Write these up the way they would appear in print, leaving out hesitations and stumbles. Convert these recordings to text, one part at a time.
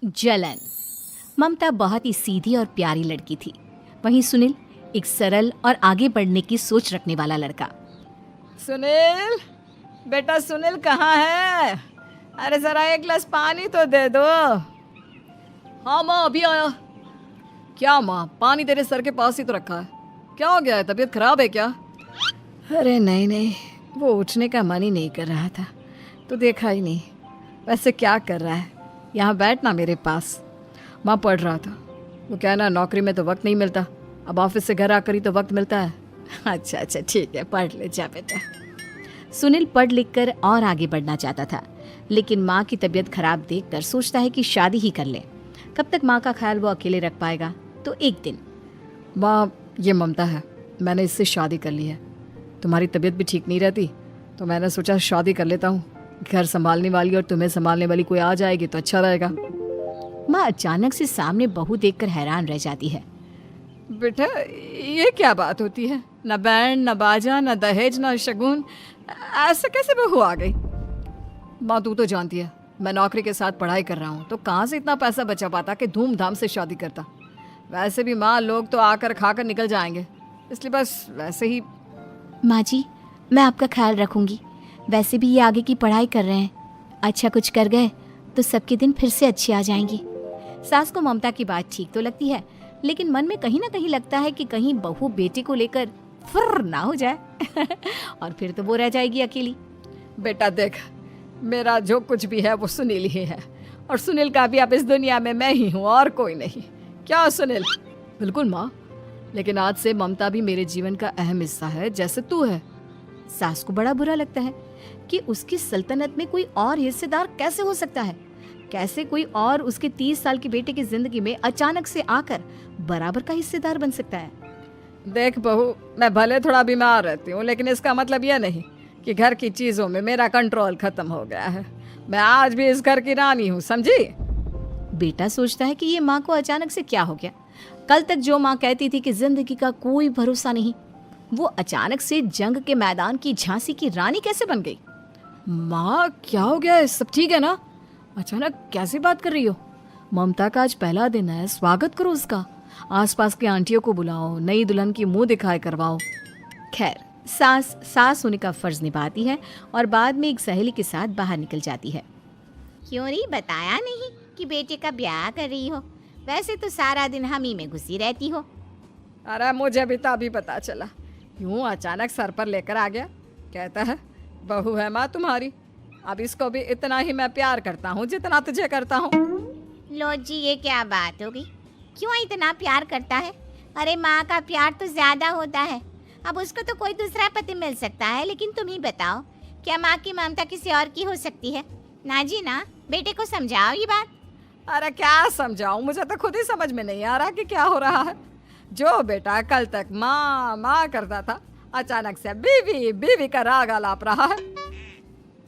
जलन। ममता बहुत ही सीधी और प्यारी लड़की थी, वहीं सुनील एक सरल और आगे बढ़ने की सोच रखने वाला लड़का। सुनील, बेटा सुनील कहाँ है? अरे जरा एक गिलास पानी तो दे दो। हाँ माँ, अभी आया। क्या माँ, पानी तेरे सर के पास ही तो रखा है, क्या हो गया है? तबीयत खराब है क्या? अरे नहीं नहीं, वो उठने का मन ही नहीं कर रहा था, तो देखा ही नहीं। वैसे क्या कर रहा है? यहाँ बैठना मेरे पास। माँ पढ़ रहा था। वो क्या ना, नौकरी में तो वक्त नहीं मिलता, अब ऑफिस से घर आकर ही तो वक्त मिलता है। अच्छा अच्छा ठीक है, पढ़ ले जा बेटा। सुनील पढ़ लिख कर और आगे बढ़ना चाहता था, लेकिन माँ की तबीयत खराब देखकर सोचता है कि शादी ही कर ले। कब तक माँ का ख्याल वो अकेले रख पाएगा? तो एक दिन, माँ ये ममता है, मैंने इससे शादी कर ली है। तुम्हारी तबीयत भी ठीक नहीं रहती, तो मैंने सोचा शादी कर लेता हूँ। घर संभालने वाली और तुम्हें संभालने वाली कोई आ जाएगी तो अच्छा रहेगा। माँ अचानक से सामने बहू देखकर हैरान रह जाती है। बेटा ये क्या बात होती है? न बैंड, न बाजा, न दहेज, न शगुन, ऐसे कैसे बहू आ गई? माँ तू तो जानती है, मैं नौकरी के साथ पढ़ाई कर रहा हूँ, तो कहाँ से इतना पैसा बचा पाता कि धूमधाम से शादी करता। वैसे भी माँ, लोग तो आकर खाकर निकल जाएंगे, इसलिए बस वैसे ही। माँ जी, मैं आपका ख्याल रखूंगी। वैसे भी ये आगे की पढ़ाई कर रहे हैं, अच्छा कुछ कर गए तो सबके दिन फिर से अच्छे आ जाएंगे। सास को ममता की बात ठीक तो लगती है, लेकिन मन में कहीं ना कहीं लगता है कि कहीं बहू बेटे को लेकर फुर्र ना हो जाए और फिर तो वो रह जाएगी अकेली। बेटा देख, मेरा जो कुछ भी है वो सुनील ही है, और सुनील का भी अब इस दुनिया में मैं ही हूँ और कोई नहीं। क्या सुनील? बिल्कुल माँ, लेकिन आज से ममता भी मेरे जीवन का अहम हिस्सा है, जैसे तू है। सास को बड़ा बुरा लगता है कि उसकी सल्तनत में कोई और हिस्सेदार कैसे हो सकता है। कैसे कोई और उसके 30 साल के बेटे की जिंदगी में अचानक से आकर बराबर का हिस्सेदार बन सकता है। देख बहू, मैं भले थोड़ा बीमार रहती हूँ, लेकिन इसका मतलब यह नहीं कि घर की चीजों में मेरा कंट्रोल खत्म हो गया है। मैं आज भी इस घर की रानी हूँ, समझी? बेटा सोचता है कि ये माँ को अचानक से क्या हो गया। कल तक जो माँ कहती थी कि जिंदगी का कोई भरोसा नहीं, वो अचानक से जंग के मैदान की झांसी की रानी कैसे बन गई? माँ क्या हो गया है? सब ठीक है ना? अचानक कैसी बात कर रही हो? ममता का आज पहला दिन है, स्वागत करो उसका। आसपास की आंटियों को बुलाओ, नई दुल्हन की मुंह दिखाए करवाओ। खैर, सास होने का फर्ज निभाती है और बाद में एक सहेली के साथ बाहर निकल जाती है। क्यों री बताया नहीं कि बेटे का ब्याह कर रही हो? वैसे तो सारा दिन हम ही में घुसी रहती हो। अरे मुझे भी तभी पता चला, यूं अचानक सर पर लेकर आ गया। कहता है बहू है माँ तुम्हारी, अब इसको भी इतना ही मैं प्यार करता हूँ जितना तुझे करता हूँ। लो जी, ये क्या बात होगी? क्यों इतना प्यार करता है? अरे माँ का प्यार तो ज्यादा होता है। अब उसको तो कोई दूसरा पति मिल सकता है, लेकिन तुम ही बताओ, क्या माँ की ममता किसी और की हो सकती है? ना जी ना, बेटे को समझाओ ये बात। अरे क्या समझाऊं, मुझे तो खुद ही समझ में नहीं आ रहा कि क्या हो रहा है। जो बेटा कल तक माँ माँ करता था, अचानक से बीवी बीवी का राग आलाप रहा है।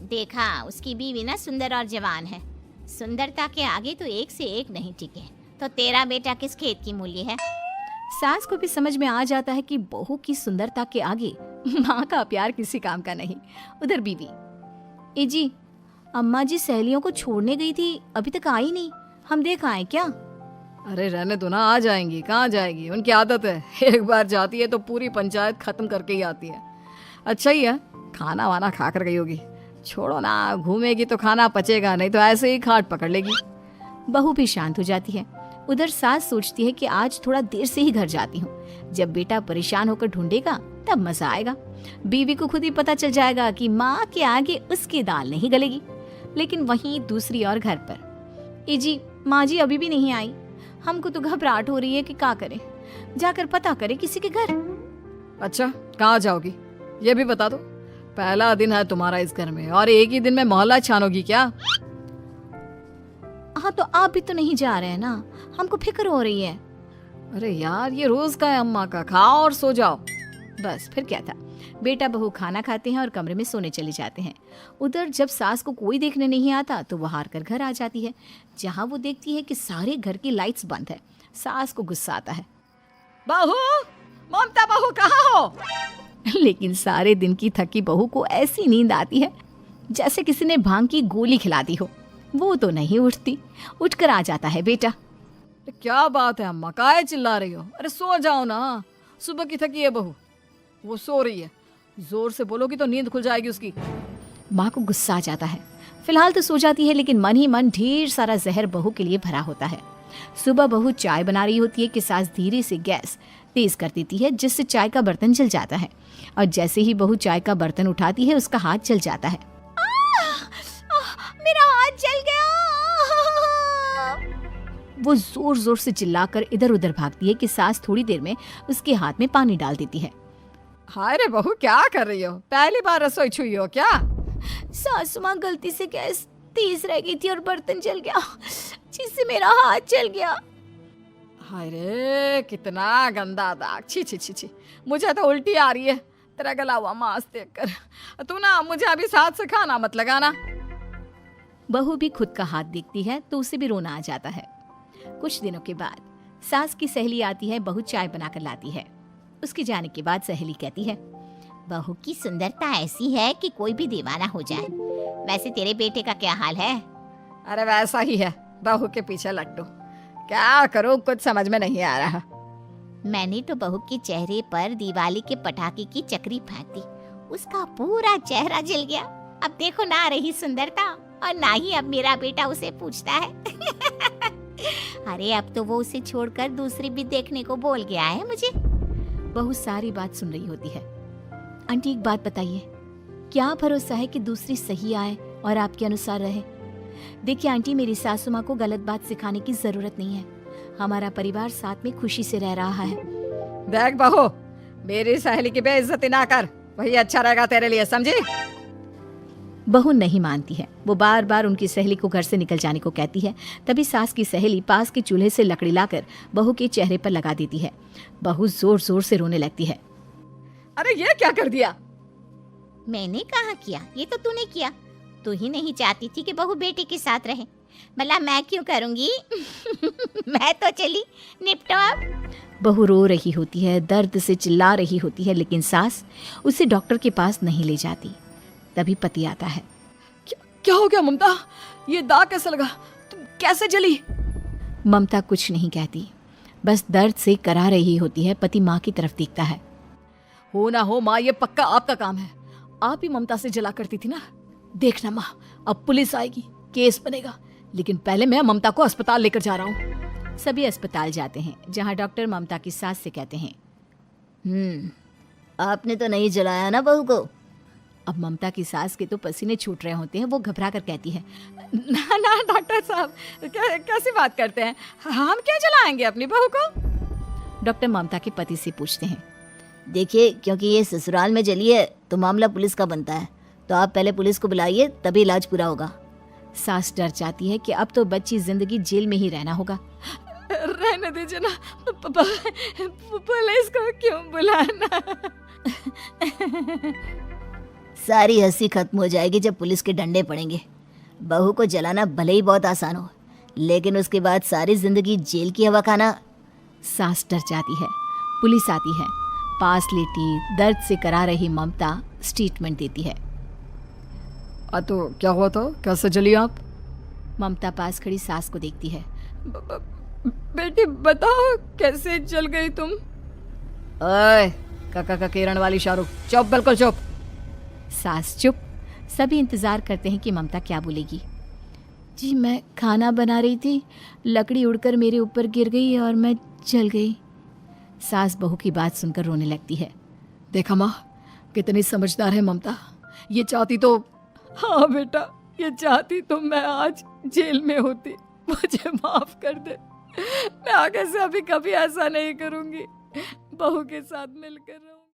देखा, उसकी बीवी ना सुंदर और जवान है। सुंदरता के आगे तो एक से एक नहीं टिके, तो तेरा बेटा किस खेत की मूली है? सास को भी समझ में आ जाता है कि बहू की सुंदरता के आगे माँ का प्यार किसी काम का नहीं। उधर बीवी, ए जी, अम्मा जी सहेलियों को छोड़ने गई थी, अभी तक आई नहीं, हम देख आए क्या? अरे रहने दो ना, आ जाएंगी। कहाँ जाएगी, उनकी आदत है, एक बार जाती है तो पूरी पंचायत खत्म करके ही आती है। अच्छा ही है, खाना वाना खा कर गई होगी। छोड़ो ना, घूमेगी तो खाना पचेगा, नहीं तो ऐसे ही खाट पकड़ लेगी। बहू भी शांत हो जाती है। उधर सास सोचती है कि आज थोड़ा देर से ही घर जाती हूँ, जब बेटा परेशान होकर ढूंढेगा तब मजा आएगा। बीवी को खुद ही पता चल जाएगा कि माँ के आगे उसकी दाल नहीं गलेगी। लेकिन वहीं दूसरी ओर घर पर, ए जी, माँ जी अभी भी नहीं आई, हमको तो घबराहट हो रही है कि क्या करें, जाकर पता करें किसी के घर। अच्छा, कहाँ जाओगी ये भी बता दो। पहला दिन है तुम्हारा इस घर में और एक ही दिन में मोहल्ला छानोगी क्या? हाँ तो आप भी तो नहीं जा रहे हैं ना, हमको फिक्र हो रही है। अरे यार, ये रोज का है अम्मा का, खाओ और सो जाओ। बस फिर क्या था। बेटा बहू खाना खाते हैं और कमरे में सोने चले जाते हैं। उधर जब सास को कोई देखने नहीं आता तो वो हार कर घर आ जाती है, जहाँ वो देखती है कि सारे घर की लाइट्स बंद है। सास को गुस्सा आता है, बहू, ममता बहू कहाँ हो? लेकिन सारे दिन की थकी बहू को ऐसी नींद आती है जैसे किसी ने भांग की गोली खिला दी हो। वो तो नहीं उठती। उठकर आ जाता है बेटा। अरे क्या बात है अम्मा, काहे चिल्ला रही हो? अरे सो जाओ ना, सुबह की थकी है बहू, वो सो रही है। जोर से बोलोगी तो नींद खुल जाएगी उसकी। माँ को गुस्सा आ जाता है। फिलहाल तो सो जाती है, लेकिन मन ही मन ढेर सारा जहर बहू के लिए भरा होता है। सुबह बहू चाय बना रही होती है कि सास धीरे से गैस तेज कर देती है, जिससे चाय का बर्तन जल जाता है। और जैसे ही बहू चाय का बर्तन उठाती है, उसका हाथ जल जाता है। मेरा हाथ जल गया। वो जोर जोर से चिल्लाकर इधर उधर भागती है कि सास थोड़ी देर में उसके हाथ में पानी डाल देती है। हाय रे बहू, क्या कर रही हो? पहली बार रसोई छुई हो क्या? सासू माँ गलती से गैस तेज रह गई थी और बर्तन जल गया, जिससे मेरा हाथ जल गया। हाय रे, कितना गंदा दाग। छी छी छी छी, मुझे तो उल्टी आ रही है तेरा गला हुआ मांस देखकर। तू ना मुझे अभी साथ से खाना मत लगाना। बहू भी खुद का हाथ देखती है तो उसे भी रोना आ जाता है। कुछ दिनों के बाद सास की सहेली आती है, बहू चाय बनाकर लाती है। उसके जाने के बाद सहेली कहती है, बहू की सुंदरता ऐसी है कि कोई भी दीवाना हो जाए। वैसे तेरे बेटे का क्या हाल है? अरे वैसा ही है, बहू के पीछे लट्टू। क्या करूं, कुछ समझ में नहीं आ रहा। मैंने तो बहू के चेहरे पर दिवाली के पटाखे की चक्री फेंक दी, उसका पूरा चेहरा जल गया। अब देखो ना रही सुंदरता, और ना ही अब मेरा बेटा उसे पूछता है। अरे अब तो वो उसे छोड़कर दूसरी भी देखने को बोल गया है मुझे। बहू सारी बात सुन रही होती है। आंटी एक बात बताइए, क्या भरोसा है कि दूसरी सही आए और आपके अनुसार रहे? देखिए आंटी, मेरी सासू माँ को गलत बात सिखाने की जरूरत नहीं है। हमारा परिवार साथ में खुशी से रह रहा है। देख बहू, मेरी सहेली की बेइज्जती ना कर, वही अच्छा रहेगा तेरे लिए, समझी? बहू नहीं मानती है। वो बार बार उनकी सहेली को घर से निकल जाने को कहती है। तभी सास की सहेली पास के चूल्हे से लकड़ी लाकर बहू के चेहरे पर लगा देती है। बहू जोर जोर से रोने लगती है। अरे ये क्या कर दिया? मैंने कहा किया, ये तो तूने किया। तू ही नहीं चाहती थी कि बहू बेटे के साथ रहे, भला मैं क्यों करूंगी? मैं तो चली, निपटो अब। बहू रो रही होती है, दर्द से चिल्ला रही होती है, लेकिन सास उसे डॉक्टर के पास नहीं ले जाती। तभी पति आता है। क्या हो गया ममता? ये दाग कैसे लगा? तुम कैसे जली? ममता कुछ नहीं कहती, बस दर्द से करा रही होती है। पति माँ की तरफ देखता है। हो ना हो माँ, ये पक्का आपका काम है। आप ही ममता से जला करती थी ना। देखना माँ, अब पुलिस आएगी, केस बनेगा, लेकिन पहले मैं ममता को अस्पताल लेकर जा रहा हूँ। सभी अस्पताल जाते हैं, जहाँ डॉक्टर ममता की सास से कहते हैं, आपने तो नहीं जलाया ना बहू को? अब ममता की सास के तो पसीने छूट रहे होते हैं। वो घबरा कर कहती है, ना ना डॉक्टर साहब, कैसी बात करते हैं? हम क्या जलाएंगे अपनी बहू को? डॉक्टर ममता के पति से पूछते हैं। देखिए, क्योंकि ये ससुराल में जली है तो मामला पुलिस का बनता है, तो आप पहले पुलिस को बुलाइए, तभी इलाज पूरा होगा। सास डर जाती है कि अब तो बच्ची जिंदगी जेल में ही रहना होगा। रहने दीजिए ना, पुलिस को क्यों बुलाना? सारी हंसी खत्म हो जाएगी जब पुलिस के डंडे पड़ेंगे। बहू को जलाना भले ही बहुत आसान हो, लेकिन उसके बाद सारी जिंदगी जेल की हवा खाना। सास डर जाती है। पुलिस आती है। पास लेटी दर्द से करा रही ममता स्टेटमेंट देती है। तो क्या हुआ था? कैसे जली आप? ममता पास खड़ी सास को देखती है। बेटी बताओ, कैसे जल गई तुम? ओए, काका का किरण वाली शाहरुख, चुप, बिल्कुल चुप। सास चुप। सभी इंतजार करते हैं कि ममता क्या बोलेगी। जी मैं खाना बना रही थी, लकड़ी उड़कर मेरे ऊपर गिर गई और मैं जल गई। सास बहू की बात सुनकर रोने लगती है। देखा माँ, कितनी समझदार है ममता। ये चाहती तो, हाँ बेटा, ये चाहती तो मैं आज जेल में होती। मुझे माफ कर दे, मैं आगे से अभी कभी ऐसा नहीं करूंगी। बहू के साथ मिलकर रहूं।